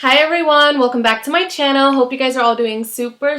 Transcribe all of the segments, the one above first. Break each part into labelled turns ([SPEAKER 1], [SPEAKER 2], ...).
[SPEAKER 1] Hi everyone, welcome back to my channel. Hope you guys are all doing super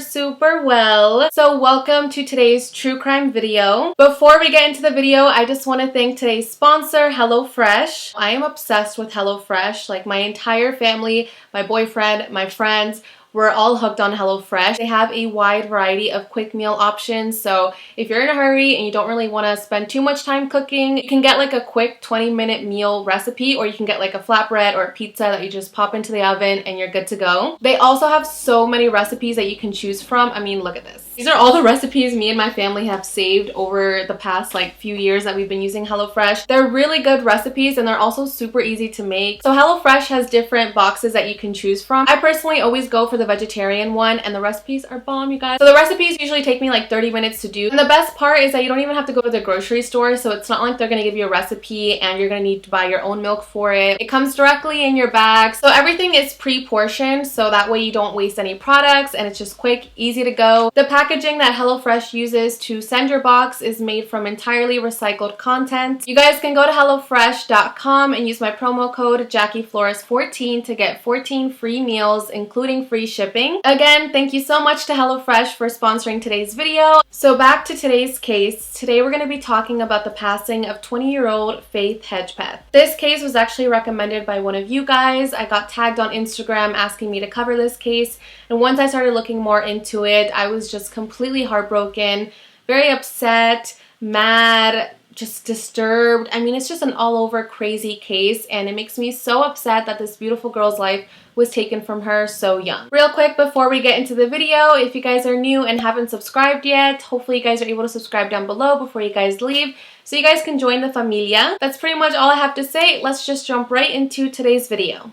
[SPEAKER 1] well. So welcome to today's true crime video. Before we get into the video, I just want to thank today's sponsor, HelloFresh. I am obsessed with HelloFresh. Like my entire family, my boyfriend, my friends, we're all hooked on HelloFresh. They have a wide variety of quick meal options, so if you're in a hurry and you don't really want to spend too much time cooking, you can get like a quick 20-minute meal recipe, or you can get like a flatbread or a pizza that you just pop into the oven and you're good to go. They also have so many recipes that you can choose from. I mean, look at this. These are all the recipes me and my family have saved over the past like few years that we've been using HelloFresh. They're really good recipes and they're also super easy to make. So HelloFresh has different boxes that you can choose from. I personally always go for the vegetarian one, and the recipes are bomb, you guys. So the recipes usually take me like 30 minutes to do. And the best part is that you don't even have to go to the grocery store, so it's not like they're gonna give you a recipe and you're gonna need to buy your own milk for it. It comes directly in your bag. So everything is pre-portioned, so that way you don't waste any products and it's just quick, easy to go. The packaging that HelloFresh uses to send your box is made from entirely recycled content. You guys can go to HelloFresh.com and use my promo code JackieFlores14 to get 14 free meals, including free shipping. Again, thank you so much to HelloFresh for sponsoring today's video. So back to today's case. Today we're going to be talking about the passing of 20-year-old Faith Hedgepeth. This case was actually recommended by one of you guys. I got tagged on Instagram asking me to cover this case, and once I started looking more into it, I was just completely heartbroken, very upset, mad, just disturbed. I mean, it's just an all over crazy case, and it makes me so upset that this beautiful girl's life was taken from her so young. Real quick before we get into the video, if you guys are new and haven't subscribed yet, hopefully you guys are able to subscribe down below before you guys leave so you guys can join the familia. That's pretty much all I have to say. Let's just jump right into today's video.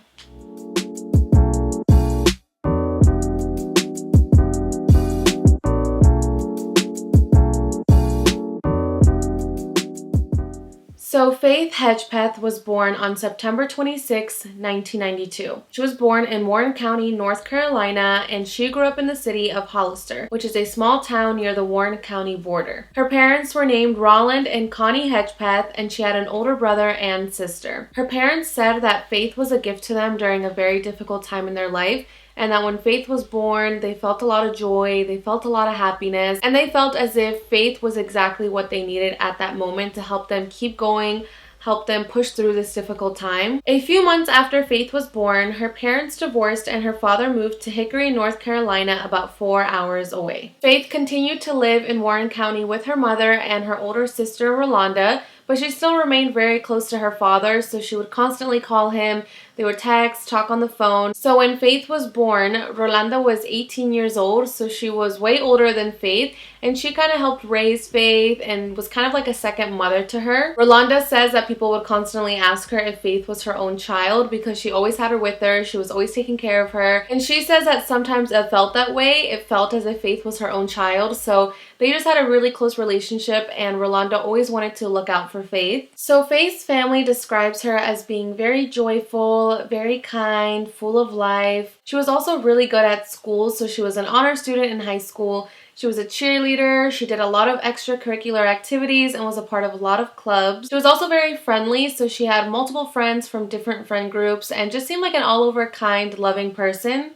[SPEAKER 1] So Faith Hedgepeth was born on September 26, 1992. She was born in Warren County, North Carolina, and she grew up in the city of Hollister, which is a small town near the Warren County border. Her parents were named Roland and Connie Hedgepeth, and she had an older brother and sister. Her parents said that Faith was a gift to them during a very difficult time in their life, and that when Faith was born, they felt a lot of joy, they felt a lot of happiness, and they felt as if Faith was exactly what they needed at that moment to help them keep going, help them push through this difficult time. A few months after Faith was born, her parents divorced and her father moved to Hickory, North Carolina, about 4 hours away. Faith continued to live in Warren County with her mother and her older sister, Rolanda, but she still remained very close to her father, so she would constantly call him. They would text, talk on the phone. So when Faith was born, Rolanda was 18 years old, so she was way older than Faith, and she kind of helped raise Faith and was kind of like a second mother to her. Rolanda says that people would constantly ask her if Faith was her own child because she always had her with her, she was always taking care of her, and she says that sometimes it felt that way. It felt as if Faith was her own child, so they just had a really close relationship, and Rolanda always wanted to look out for Faith. So Faith's family describes her as being very joyful, very kind, full of life. She was also really good at school, so she was an honor student in high school. She was a cheerleader, she did a lot of extracurricular activities and was a part of a lot of clubs. She was also very friendly, so she had multiple friends from different friend groups and just seemed like an all-over kind, loving person.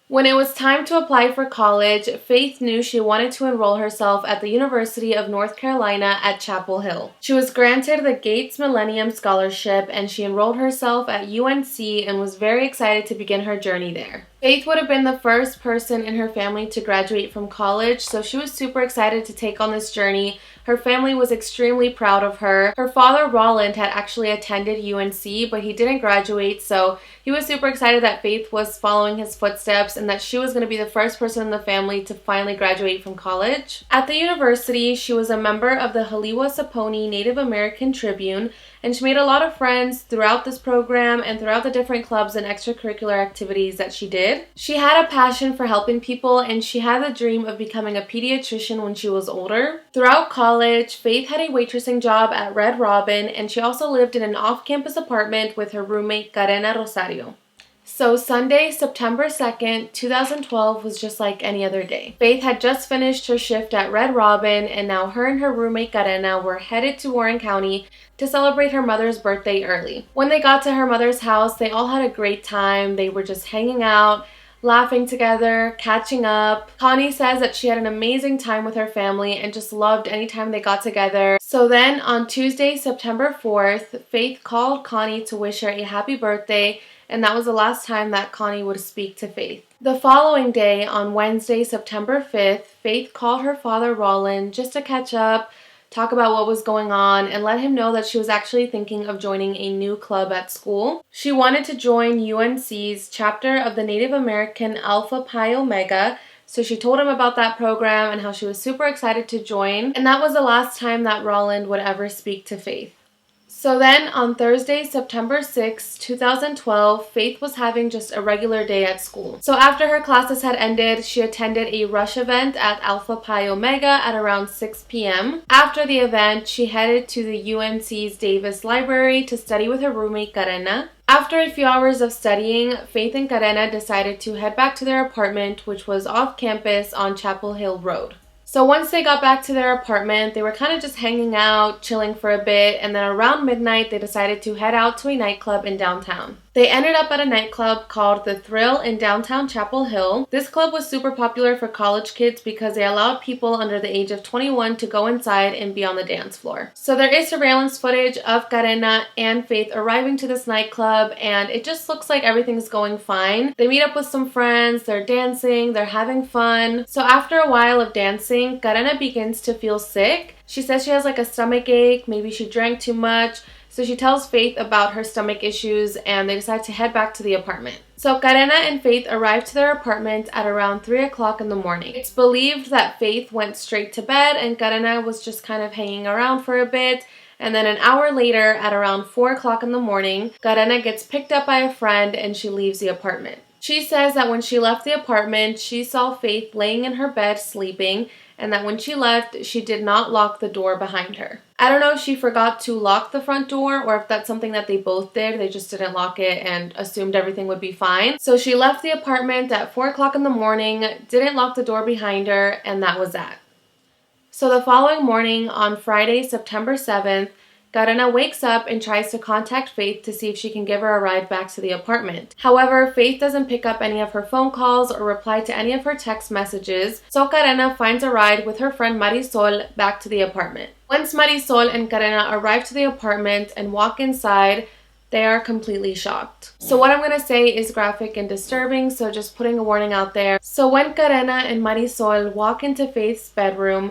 [SPEAKER 1] When it was time to apply for college, Faith knew she wanted to enroll herself at the University of North Carolina at Chapel Hill. She was granted the Gates Millennium Scholarship, and she enrolled herself at UNC and was very excited to begin her journey there. Faith would have been the first person in her family to graduate from college, so she was super excited to take on this journey. Her family was extremely proud of her. Her father, Roland, had actually attended UNC, but he didn't graduate, so he was super excited that Faith was following his footsteps and that she was going to be the first person in the family to finally graduate from college. At the university, she was a member of the Haliwa-Saponi Native American Tribune, and she made a lot of friends throughout this program and throughout the different clubs and extracurricular activities that she did. She had a passion for helping people, and she had the dream of becoming a pediatrician when she was older. Throughout college, Faith had a waitressing job at Red Robin, and she also lived in an off-campus apartment with her roommate Karena Rosario. So Sunday, September 2nd, 2012 was just like any other day. Faith had just finished her shift at Red Robin, and now her and her roommate Karena were headed to Warren County to celebrate her mother's birthday early. When they got to her mother's house, they all had a great time. They were just hanging out, laughing together, catching up. Connie says that she had an amazing time with her family and just loved any time they got together. So then on Tuesday, September 4th, Faith called Connie to wish her a happy birthday, and that was the last time that Connie would speak to Faith. The following day, on Wednesday, September 5th, Faith called her father, Roland, just to catch up, talk about what was going on, and let him know that she was actually thinking of joining a new club at school. She wanted to join UNC's chapter of the Native American Alpha Pi Omega, so she told him about that program and how she was super excited to join, and that was the last time that Roland would ever speak to Faith. So then on Thursday, September 6, 2012, Faith was having just a regular day at school. So after her classes had ended, she attended a rush event at Alpha Pi Omega at around 6 p.m. After the event, she headed to the UNC's Davis Library to study with her roommate Karena. After a few hours of studying, Faith and Karena decided to head back to their apartment, which was off campus on Chapel Hill Road. So once they got back to their apartment, they were kind of just hanging out, chilling for a bit, and then around midnight, they decided to head out to a nightclub in downtown. They ended up at a nightclub called The Thrill in downtown Chapel Hill. This club was super popular for college kids because they allowed people under the age of 21 to go inside and be on the dance floor. So there is surveillance footage of Karena and Faith arriving to this nightclub, and it just looks like everything's going fine. They meet up with some friends, they're dancing, they're having fun. So after a while of dancing, Karena begins to feel sick. She says she has like a stomach ache, maybe she drank too much. So she tells Faith about her stomach issues, and they decide to head back to the apartment. So Karena and Faith arrived to their apartment at around 3 o'clock in the morning. It's believed that Faith went straight to bed and Karena was just kind of hanging around for a bit. And then an hour later, at around 4 o'clock in the morning, Karena gets picked up by a friend and she leaves the apartment. She says that when she left the apartment, she saw Faith laying in her bed sleeping, and that when she left, she did not lock the door behind her. I don't know if she forgot to lock the front door or if that's something that they both did. They just didn't lock it and assumed everything would be fine. So she left the apartment at 4 o'clock in the morning, didn't lock the door behind her, and that was that. So the following morning, on Friday, September 7th, Karena wakes up and tries to contact Faith to see if she can give her a ride back to the apartment. However, Faith doesn't pick up any of her phone calls or reply to any of her text messages, so Karena finds a ride with her friend Marisol back to the apartment. Once Marisol and Karena arrive to the apartment and walk inside, they are completely shocked. So what I'm going to say is graphic and disturbing, so just putting a warning out there. So when Karena and Marisol walk into Faith's bedroom,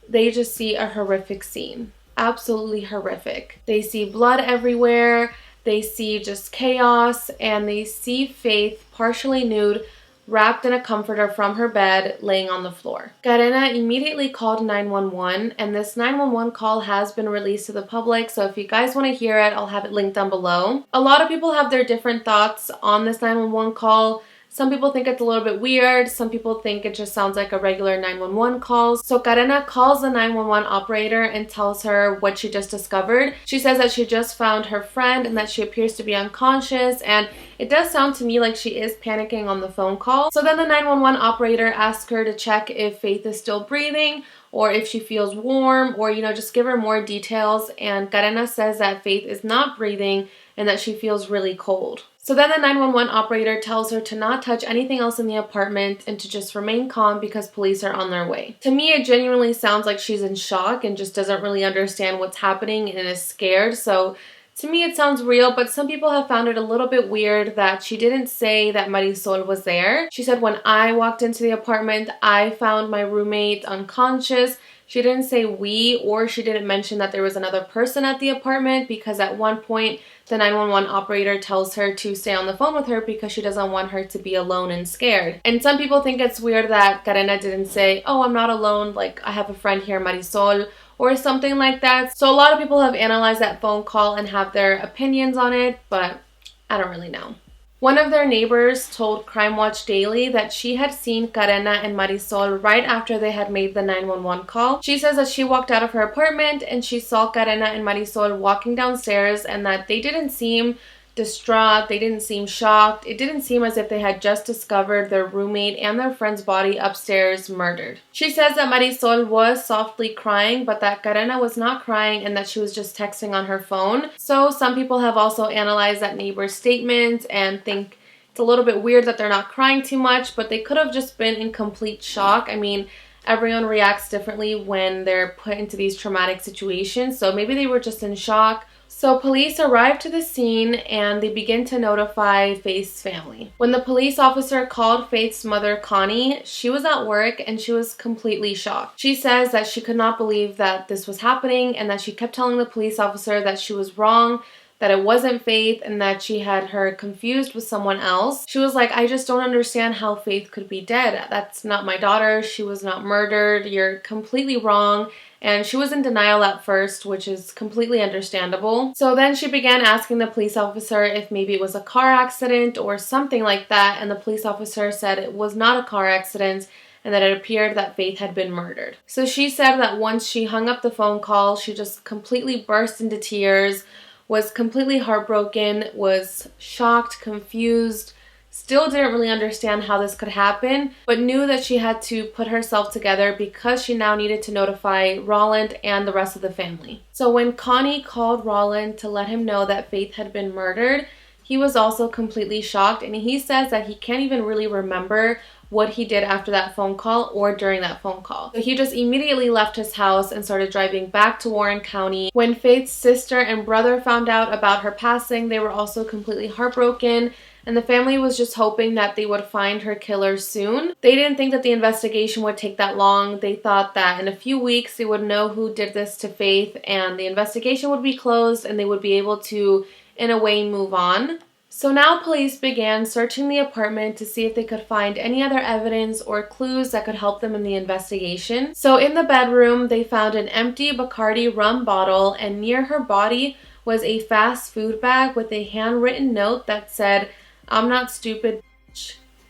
[SPEAKER 1] they just see a horrific scene. Absolutely horrific. They see blood everywhere, they see just chaos, and they see Faith partially nude, wrapped in a comforter from her bed, laying on the floor. Karena immediately called 911, and this 911 call has been released to the public, so if you guys want to hear it, I'll have it linked down below. A lot of people have their different thoughts on this 911 call. Some people think it's a little bit weird. Some people think it just sounds like a regular 911 call. So Karena calls the 911 operator and tells her what she just discovered. She says that she just found her friend and that she appears to be unconscious, and it does sound to me like she is panicking on the phone call. So then the 911 operator asks her to check if Faith is still breathing or if she feels warm, or just give her more details, and Karena says that Faith is not breathing and that she feels really cold. So then the 911 operator tells her to not touch anything else in the apartment and to just remain calm because police are on their way. To me, it genuinely sounds like she's in shock and just doesn't really understand what's happening and is scared. So to me, it sounds real, but some people have found it a little bit weird that she didn't say that Marisol was there. She said, when I walked into the apartment, I found my roommate unconscious. She didn't say we, or she didn't mention that there was another person at the apartment, because at one point the 911 operator tells her to stay on the phone with her because she doesn't want her to be alone and scared. And some people think it's weird that Karena didn't say, oh, I'm not alone, like I have a friend here, Marisol, or something like that. So a lot of people have analyzed that phone call and have their opinions on it, but I don't really know. One of their neighbors told Crime Watch Daily that she had seen Karena and Marisol right after they had made the 911 call. She says that she walked out of her apartment and she saw Karena and Marisol walking downstairs, and that they didn't seem distraught. They didn't seem shocked. It didn't seem as if they had just discovered their roommate and their friend's body upstairs murdered. She says that Marisol was softly crying, but that Karena was not crying and that she was just texting on her phone. So some people have also analyzed that neighbor's statement and think it's a little bit weird that they're not crying too much, but they could have just been in complete shock. I mean, everyone reacts differently when they're put into these traumatic situations, so maybe they were just in shock. So police arrive to the scene and they begin to notify Faith's family. When the police officer called Faith's mother, Connie, she was at work and she was completely shocked. She says that she could not believe that this was happening and that she kept telling the police officer that she was wrong, that it wasn't Faith, and that she had her confused with someone else. She was like, I just don't understand how Faith could be dead. That's not my daughter. She was not murdered. You're completely wrong. And she was in denial at first, which is completely understandable. So then she began asking the police officer if maybe it was a car accident or something like that, and the police officer said it was not a car accident and that it appeared that Faith had been murdered. So she said that once she hung up the phone call, she just completely burst into tears, was completely heartbroken, was shocked, confused, still didn't really understand how this could happen, but knew that she had to put herself together because she now needed to notify Roland and the rest of the family. So when Connie called Roland to let him know that Faith had been murdered, he was also completely shocked, and he says that he can't even really remember what he did after that phone call or during that phone call. So he just immediately left his house and started driving back to Warren County. When Faith's sister and brother found out about her passing, they were also completely heartbroken, and the family was just hoping that they would find her killer soon. They didn't think that the investigation would take that long. They thought that in a few weeks they would know who did this to Faith and the investigation would be closed and they would be able to, in a way, move on. So now police began searching the apartment to see if they could find any other evidence or clues that could help them in the investigation. So in the bedroom, they found an empty Bacardi rum bottle, and near her body was a fast food bag with a handwritten note that said, "I'm not stupid,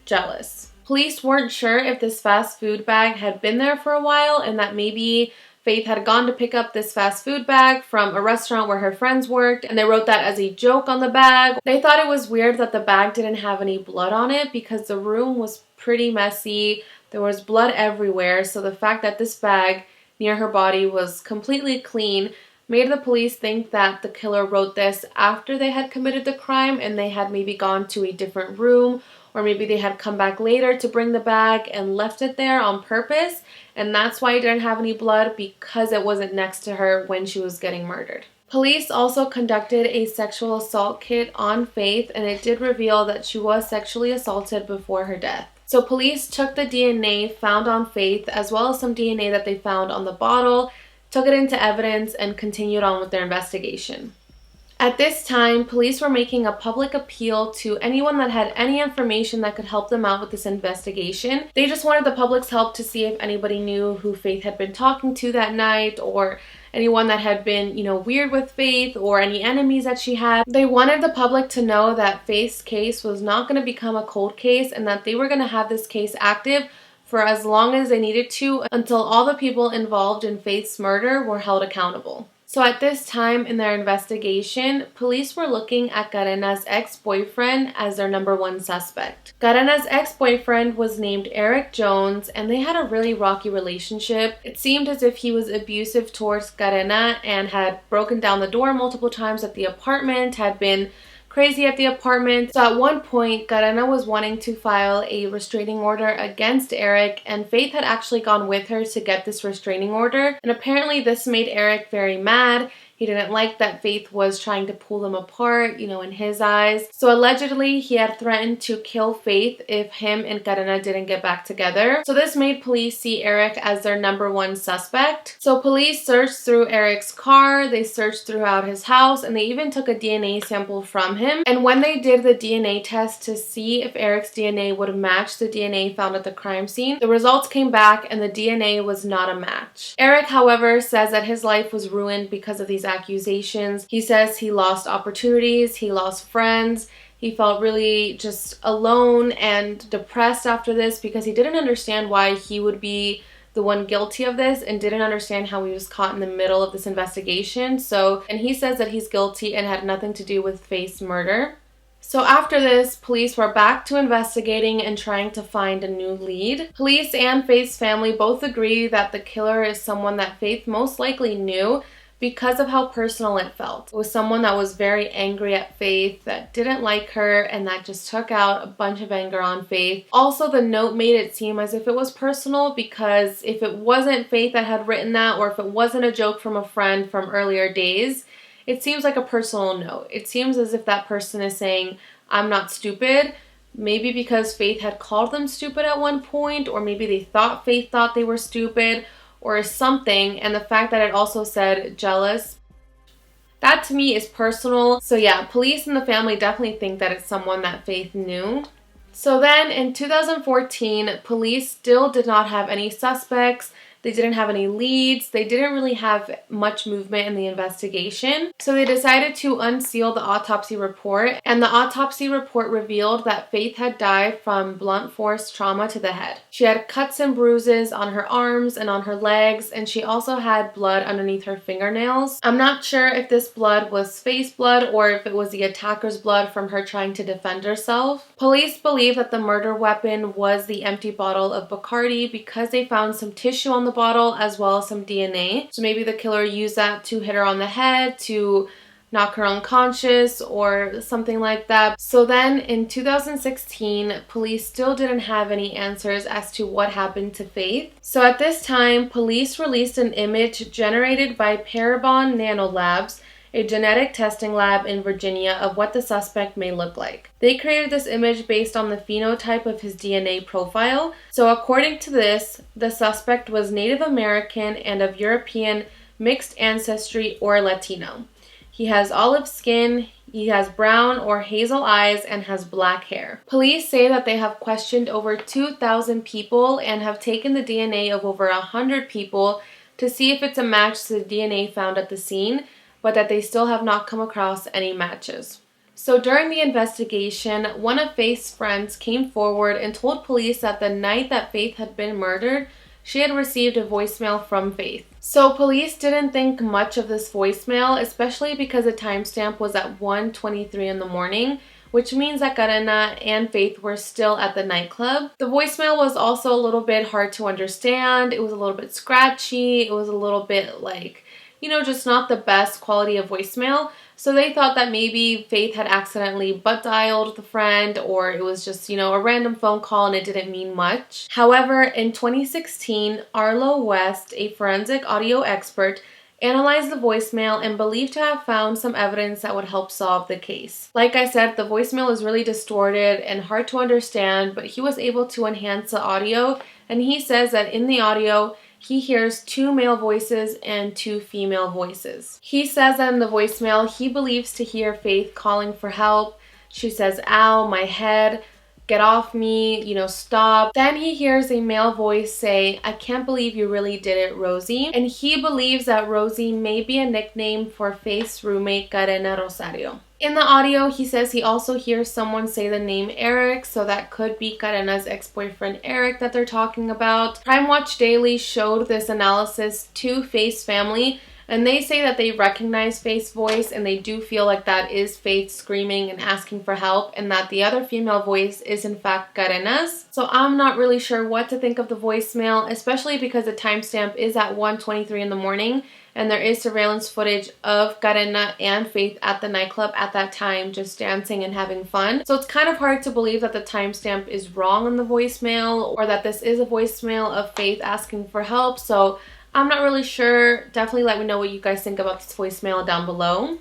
[SPEAKER 1] jealous." Police weren't sure if this fast food bag had been there for a while and that maybe Faith had gone to pick up this fast food bag from a restaurant where her friends worked, and they wrote that as a joke on the bag. They thought it was weird that the bag didn't have any blood on it because the room was pretty messy. There was blood everywhere, so the fact that this bag near her body was completely clean made the police think that the killer wrote this after they had committed the crime and they had maybe gone to a different room, or maybe they had come back later to bring the bag and left it there on purpose, and that's why it didn't have any blood, because it wasn't next to her when she was getting murdered. Police also conducted a sexual assault kit on Faith, and it did reveal that she was sexually assaulted before her death. So police took the DNA found on Faith, as well as some DNA that they found on the bottle, took it into evidence, and continued on with their investigation. At this time, police were making a public appeal to anyone that had any information that could help them out with this investigation. They just wanted the public's help to see if anybody knew who Faith had been talking to that night, or anyone that had been, weird with Faith, or any enemies that she had. They wanted the public to know that Faith's case was not going to become a cold case and that they were going to have this case active for as long as they needed to, until all the people involved in Faith's murder were held accountable. So at this time in their investigation, police were looking at Karena's ex-boyfriend as their number one suspect. Karena's ex-boyfriend was named Eric Jones, and they had a really rocky relationship. It seemed as if he was abusive towards Karena and had broken down the door multiple times at the apartment, had been crazy at the apartment. So at one point, Karena was wanting to file a restraining order against Eric, and Faith had actually gone with her to get this restraining order. And apparently this made Eric very mad. He didn't like that Faith was trying to pull them apart, in his eyes. So allegedly, he had threatened to kill Faith if him and Karena didn't get back together. So this made police see Eric as their number one suspect. So police searched through Eric's car, they searched throughout his house, and they even took a DNA sample from him. And when they did the DNA test to see if Eric's DNA would match the DNA found at the crime scene, the results came back and the DNA was not a match. Eric, however, says that his life was ruined because of these accusations. He says he lost opportunities, he lost friends, he felt really just alone and depressed after this because he didn't understand why he would be the one guilty of this and didn't understand how he was caught in the middle of this investigation. And he says that he's guilty and had nothing to do with Faith's murder. So after this, police were back to investigating and trying to find a new lead. Police and Faith's family both agree that the killer is someone that Faith most likely knew because of how personal it felt. It was someone that was very angry at Faith, that didn't like her, and that just took out a bunch of anger on Faith. Also, the note made it seem as if it was personal, because if it wasn't Faith that had written that, or if it wasn't a joke from a friend from earlier days, it seems like a personal note. It seems as if that person is saying, I'm not stupid, maybe because Faith had called them stupid at one point, or maybe they thought Faith thought they were stupid, or something. And the fact that it also said jealous, that to me is personal. So yeah, police and the family definitely think that it's someone that Faith knew. So then in 2014, police still did not have any suspects. They didn't have any leads. They didn't really have much movement in the investigation. So they decided to unseal the autopsy report. And the autopsy report revealed that Faith had died from blunt force trauma to the head. She had cuts and bruises on her arms and on her legs, and she also had blood underneath her fingernails. I'm not sure if this blood was Faith's blood or if it was the attacker's blood from her trying to defend herself. Police believe that the murder weapon was the empty bottle of Bacardi because they found some tissue on the bottle as well as some DNA. So maybe the killer used that to hit her on the head, to knock her unconscious or something like that. So then in 2016, police still didn't have any answers as to what happened to Faith. So at this time, police released an image generated by Parabon Nanolabs, a genetic testing lab in Virginia, of what the suspect may look like. They created this image based on the phenotype of his DNA profile. So according to this, the suspect was Native American and of European mixed ancestry or Latino. He has olive skin, he has brown or hazel eyes, and has black hair. Police say that they have questioned over 2,000 people and have taken the DNA of over 100 people to see if it's a match to the DNA found at the scene, but that they still have not come across any matches. So during the investigation, one of Faith's friends came forward and told police that the night that Faith had been murdered, she had received a voicemail from Faith. So police didn't think much of this voicemail, especially because the timestamp was at 1:23 in the morning, which means that Karena and Faith were still at the nightclub. The voicemail was also a little bit hard to understand. It was a little bit scratchy. It was a little bit like, just not the best quality of voicemail. So they thought that maybe Faith had accidentally butt dialed the friend, or it was just, a random phone call and it didn't mean much. However, in 2016, Arlo West, a forensic audio expert, analyzed the voicemail and believed to have found some evidence that would help solve the case. Like I said, the voicemail is really distorted and hard to understand, but he was able to enhance the audio, and he says that in the audio, he hears 2 male voices and 2 female voices. He says that in the voicemail, he believes to hear Faith calling for help. She says, "Ow, my head, get off me, stop." Then he hears a male voice say, "I can't believe you really did it, Rosie." And he believes that Rosie may be a nickname for Faith's roommate, Karena Rosario. In the audio, he says he also hears someone say the name Eric, so that could be Karena's ex-boyfriend Eric that they're talking about. Crime Watch Daily showed this analysis to Faith's family, and they say that they recognize Faith's voice and they do feel like that is Faith screaming and asking for help, and that the other female voice is in fact Karena's. So I'm not really sure what to think of the voicemail, especially because the timestamp is at 1:23 in the morning. And there is surveillance footage of Karena and Faith at the nightclub at that time, just dancing and having fun. So it's kind of hard to believe that the timestamp is wrong on the voicemail, or that this is a voicemail of Faith asking for help. So I'm not really sure. Definitely let me know what you guys think about this voicemail down below.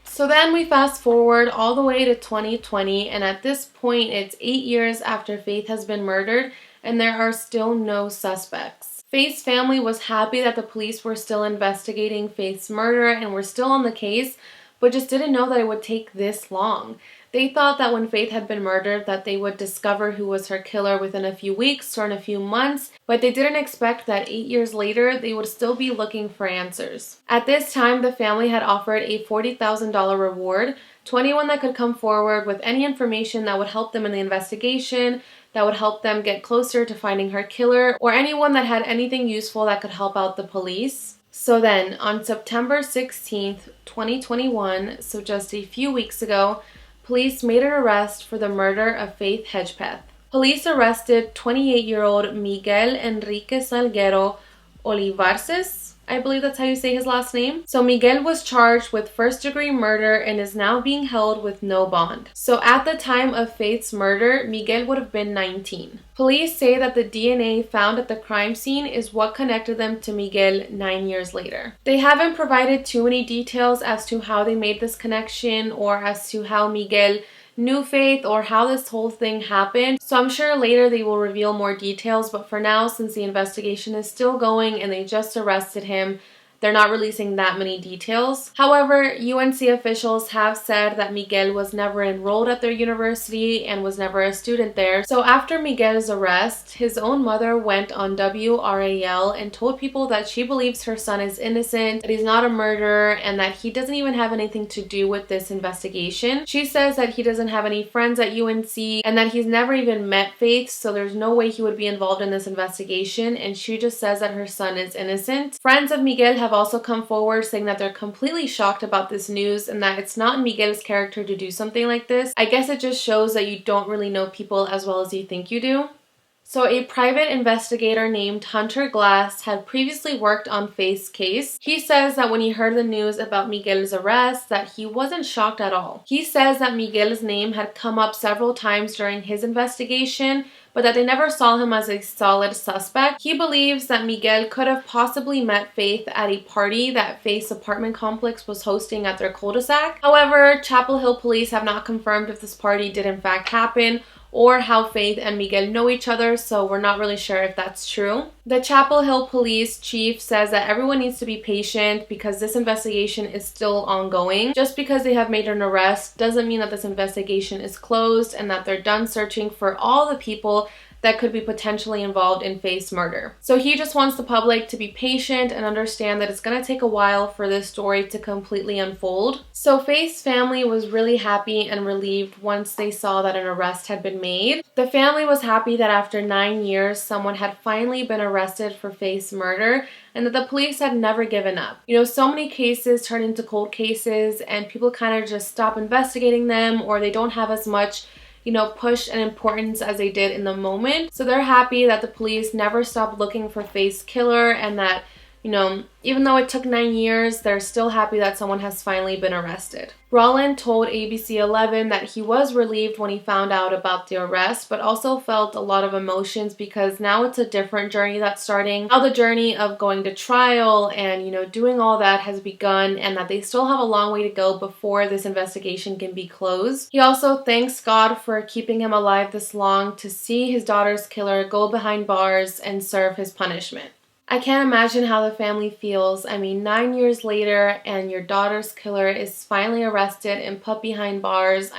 [SPEAKER 1] So then we fast forward all the way to 2020, and at this point it's 8 years after Faith has been murdered, and there are still no suspects. Faith's family was happy that the police were still investigating Faith's murder and were still on the case, but just didn't know that it would take this long. They thought that when Faith had been murdered that they would discover who was her killer within a few weeks or in a few months, but they didn't expect that 8 years later they would still be looking for answers. At this time, the family had offered a $40,000 reward to anyone that could come forward with any information that would help them in the investigation, that would help them get closer to finding her killer, or anyone that had anything useful that could help out the police. So then, on September 16th, 2021, so just a few weeks ago, police made an arrest for the murder of Faith Hedgepeth. Police arrested 28-year-old Miguel Enrique Salguero Olivarces. I believe that's how you say his last name. So Miguel was charged with first-degree murder and is now being held with no bond. So at the time of Faith's murder, Miguel would have been 19. Police say that the DNA found at the crime scene is what connected them to Miguel 9 years later. They haven't provided too many details as to how they made this connection or as to how Miguel knew Faith or how this whole thing happened. So I'm sure later they will reveal more details, but for now, since the investigation is still going and they just arrested him, they're not releasing that many details. However, UNC officials have said that Miguel was never enrolled at their university and was never a student there. So after Miguel's arrest, his own mother went on WRAL and told people that she believes her son is innocent, that he's not a murderer, and that he doesn't even have anything to do with this investigation. She says that he doesn't have any friends at UNC and that he's never even met Faith, so there's no way he would be involved in this investigation, and she just says that her son is innocent. Friends of Miguel have also come forward saying that they're completely shocked about this news and that it's not in Miguel's character to do something like this. I guess it just shows that you don't really know people as well as you think you do. So a private investigator named Hunter Glass had previously worked on Faith's case. He says that when he heard the news about Miguel's arrest, that he wasn't shocked at all. He says that Miguel's name had come up several times during his investigation, but that they never saw him as a solid suspect. He believes that Miguel could have possibly met Faith at a party that Faith's apartment complex was hosting at their cul-de-sac. However, Chapel Hill police have not confirmed if this party did in fact happen or how Faith and Miguel know each other, so we're not really sure if that's true. The Chapel Hill police chief says that everyone needs to be patient because this investigation is still ongoing. Just because they have made an arrest doesn't mean that this investigation is closed and that they're done searching for all the people that could be potentially involved in Faith's murder. So he just wants the public to be patient and understand that it's going to take a while for this story to completely unfold. So Faith's family was really happy and relieved once they saw that an arrest had been made. The family was happy that after 9 years, someone had finally been arrested for Faith's murder and that the police had never given up. You know, so many cases turn into cold cases and people kind of just stop investigating them, or they don't have as much push and importance as they did in the moment. So they're happy that the police never stopped looking for Faith's killer and that, even though it took 9 years, they're still happy that someone has finally been arrested. Roland told ABC 11 that he was relieved when he found out about the arrest, but also felt a lot of emotions because now it's a different journey that's starting. Now the journey of going to trial and, doing all that has begun, and that they still have a long way to go before this investigation can be closed. He also thanks God for keeping him alive this long to see his daughter's killer go behind bars and serve his punishment. I can't imagine how the family feels. 9 years later and your daughter's killer is finally arrested and put behind bars.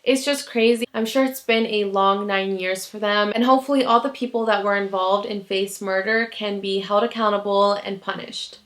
[SPEAKER 1] It's just crazy. I'm sure it's been a long 9 years for them, and hopefully all the people that were involved in Faith's murder can be held accountable and punished.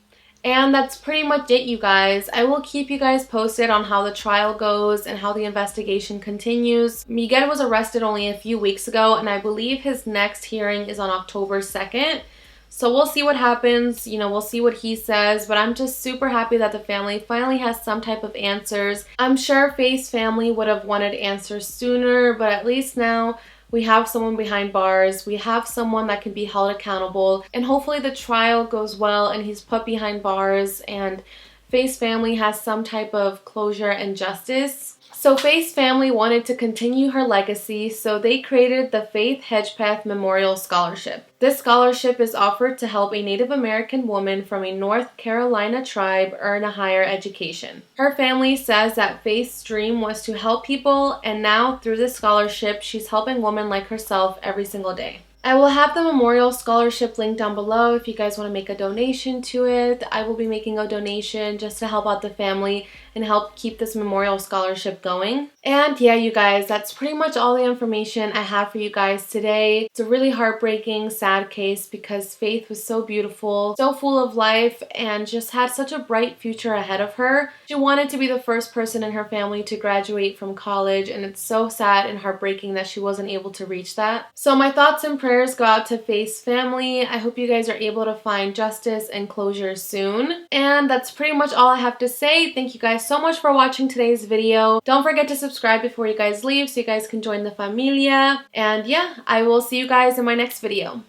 [SPEAKER 1] And that's pretty much it, you guys. I will keep you guys posted on how the trial goes and how the investigation continues. Miguel was arrested only a few weeks ago, and I believe his next hearing is on October 2nd. So we'll see what happens, we'll see what he says, but I'm just super happy that the family finally has some type of answers. I'm sure Faith's family would have wanted answers sooner, but at least now we have someone behind bars, we have someone that can be held accountable, and hopefully the trial goes well and he's put behind bars and Faith's family has some type of closure and justice. So Faith's family wanted to continue her legacy, so they created the Faith Hedgepeth Memorial Scholarship. This scholarship is offered to help a Native American woman from a North Carolina tribe earn a higher education. Her family says that Faith's dream was to help people, and now through this scholarship, she's helping women like herself every single day. I will have the memorial scholarship link down below if you guys want to make a donation to it. I will be making a donation just to help out the family and help keep this memorial scholarship going. And yeah, you guys, that's pretty much all the information I have for you guys today. It's a really heartbreaking, sad case because Faith was so beautiful, so full of life, and just had such a bright future ahead of her. She wanted to be the first person in her family to graduate from college, and it's so sad and heartbreaking that she wasn't able to reach that. So my thoughts and prayers go out to Faith's family. I hope you guys are able to find justice and closure soon. And that's pretty much all I have to say. Thank you guys so much for watching today's video. Don't forget to subscribe before you guys leave so you guys can join the familia. And yeah, I will see you guys in my next video.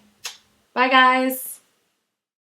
[SPEAKER 1] Bye guys!